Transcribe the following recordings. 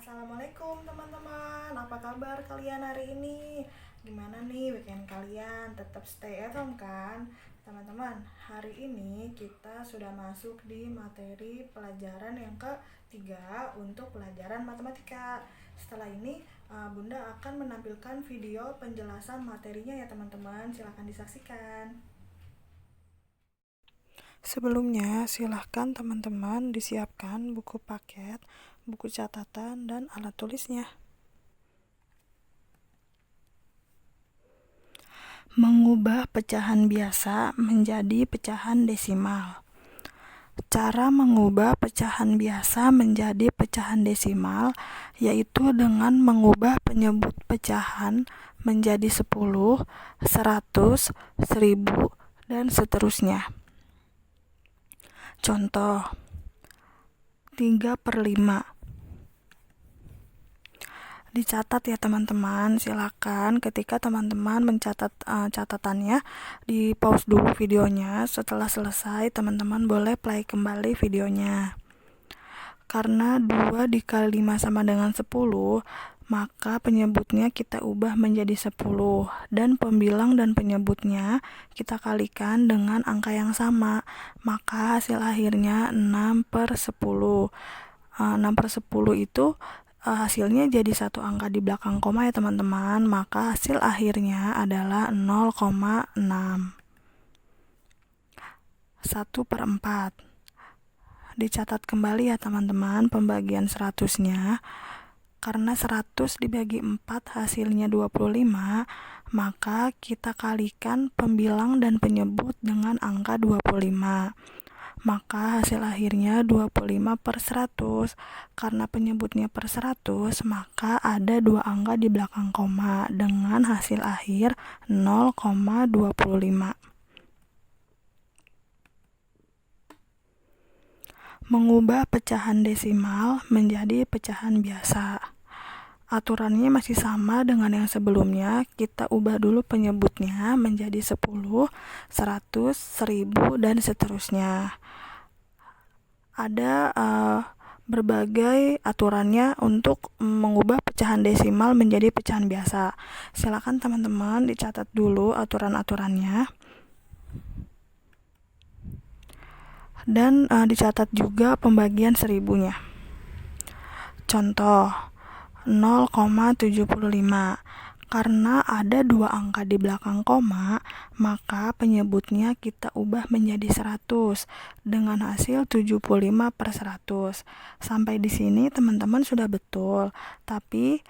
Assalamualaikum teman-teman, apa kabar kalian hari ini? Gimana nih weekend kalian? Tetap stay at home kan? Teman-teman, hari ini kita sudah masuk di materi pelajaran yang ketiga untuk pelajaran matematika. Setelah ini Bunda akan menampilkan video penjelasan materinya ya teman-teman, silahkan disaksikan. Sebelumnya, silahkan teman-teman disiapkan buku paket, buku catatan, dan alat tulisnya. Mengubah pecahan biasa menjadi pecahan desimal. Cara mengubah pecahan biasa menjadi pecahan desimal yaitu dengan mengubah penyebut pecahan menjadi 10, 100, 1000, dan seterusnya. Contoh 3/5. Dicatat ya teman-teman, silakan ketika teman-teman mencatat catatannya, di pause dulu videonya. Setelah selesai teman-teman boleh play kembali videonya. Karena 2 dikali 5 sama dengan 10, maka penyebutnya kita ubah menjadi 10 dan pembilang dan penyebutnya kita kalikan dengan angka yang sama, maka hasil akhirnya 6/10. 6/10 itu hasilnya jadi satu angka di belakang koma ya teman-teman, maka hasil akhirnya adalah 0,6. 1/4. Dicatat kembali ya teman-teman pembagian 100-nya. Karena 100 dibagi 4 hasilnya 25, maka kita kalikan pembilang dan penyebut dengan angka 25. Maka hasil akhirnya 25/100. Karena penyebutnya per 100, maka ada 2 angka di belakang koma dengan hasil akhir 0,25. Mengubah pecahan desimal menjadi pecahan biasa. Aturannya masih sama dengan yang sebelumnya. Kita ubah dulu penyebutnya menjadi 10, 100, 1000, dan seterusnya. Ada berbagai aturannya untuk mengubah pecahan desimal menjadi pecahan biasa. Silakan teman-teman dicatat dulu aturan-aturannya. Dan dicatat juga pembagian 1000-nya. Contoh 0,75. Karena ada 2 angka di belakang koma, maka penyebutnya kita ubah menjadi 100 dengan hasil 75/100. Sampai di sini teman-teman sudah betul. Tapi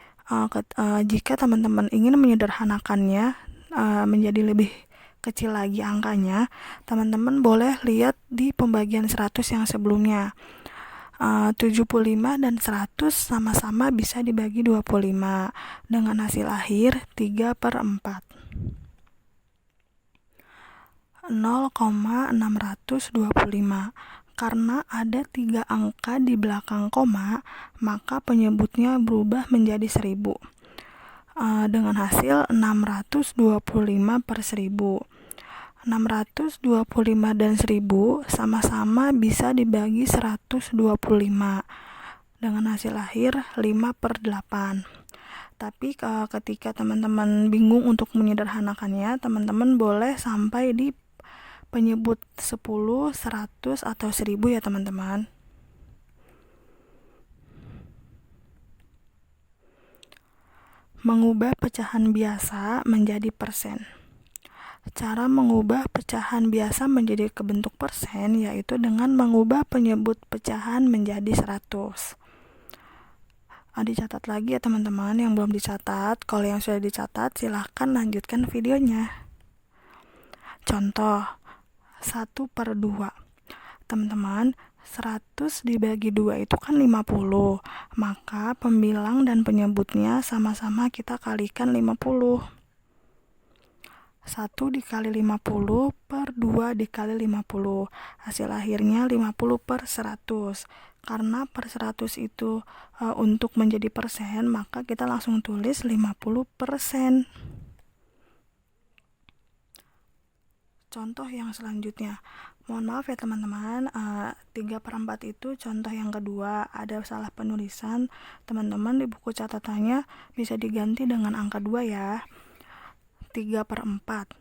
jika teman-teman ingin menyederhanakannya menjadi lebih kecil lagi angkanya, teman-teman boleh lihat di pembagian 100 yang sebelumnya. 75 dan 100 sama-sama bisa dibagi 25 dengan hasil akhir 3/4. 0,625. Karena ada 3 angka di belakang koma, maka penyebutnya berubah menjadi 1000 dengan hasil 625/1000. 625 dan 1000 sama-sama bisa dibagi 125 dengan hasil akhir 5/8. Tapi ketika teman-teman bingung untuk menyederhanakannya, teman-teman boleh sampai di penyebut 10, 100, atau 1000 ya teman-teman. Mengubah pecahan biasa menjadi persen. Cara mengubah pecahan biasa menjadi ke bentuk persen yaitu dengan mengubah penyebut pecahan menjadi 100. Dicatat lagi ya teman-teman yang belum dicatat. Kalau yang sudah dicatat silahkan lanjutkan videonya. Contoh 1/2. Teman-teman, 100 dibagi 2 itu kan 50. Maka pembilang dan penyebutnya sama-sama kita kalikan 50. 1 dikali 50 per 2 dikali 50. Hasil akhirnya 50/100. Karena per 100 itu untuk menjadi persen, maka kita langsung tulis 50%. Contoh yang selanjutnya, Mohon maaf ya teman-teman, 3/4 itu contoh yang kedua, ada salah penulisan. Teman-teman di buku catatannya bisa diganti dengan angka 2 ya. 3/4.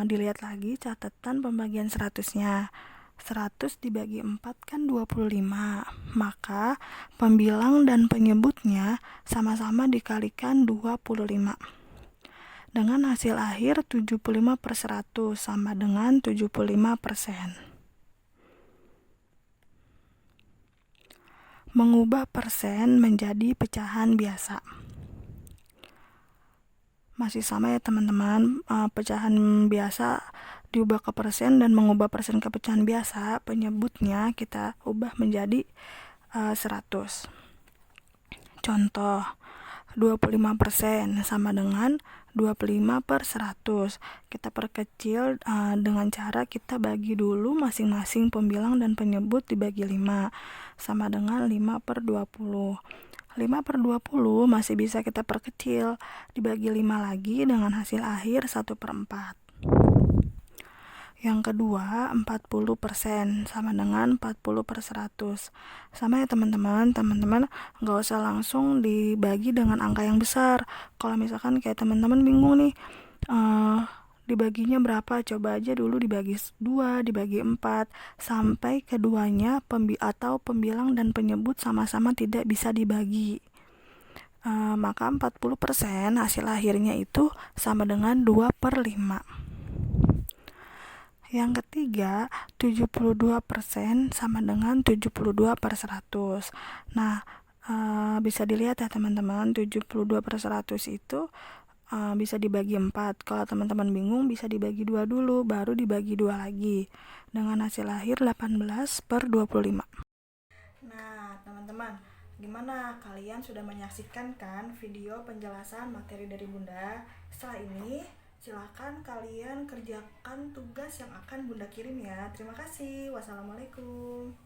Dilihat lagi catatan pembagian 100-nya. 100 dibagi 4 kan 25. Maka pembilang dan penyebutnya sama-sama dikalikan 25. Dengan hasil akhir 75/100 sama dengan 75%. Mengubah persen menjadi pecahan biasa. Masih sama ya teman-teman, pecahan biasa diubah ke persen dan mengubah persen ke pecahan biasa, penyebutnya kita ubah menjadi 100. Contoh, 25% sama dengan 25/100. Kita perkecil dengan cara kita bagi dulu masing-masing pembilang dan penyebut dibagi 5, sama dengan 5/20. 5/20 masih bisa kita perkecil, dibagi 5 lagi dengan hasil akhir 1/4. Yang kedua, 40% sama dengan 40/100. Sama ya teman-teman nggak usah langsung dibagi dengan angka yang besar. Kalau misalkan kayak teman-teman bingung nih, dibaginya berapa, coba aja dulu dibagi 2, dibagi 4, sampai keduanya atau pembilang dan penyebut sama-sama tidak bisa dibagi. Maka 40% hasil akhirnya itu sama dengan 2/5. Yang ketiga, 72% sama dengan 72/100. Nah, bisa dilihat ya teman-teman, 72/100 itu bisa dibagi 4. Kalau teman-teman bingung bisa dibagi 2 dulu, baru dibagi 2 lagi. Dengan hasil akhir 18/25. Nah, teman-teman, gimana? Kalian sudah menyaksikan kan video penjelasan materi dari Bunda? Setelah ini, silakan kalian kerjakan tugas yang akan Bunda kirim ya. Terima kasih. Wassalamualaikum.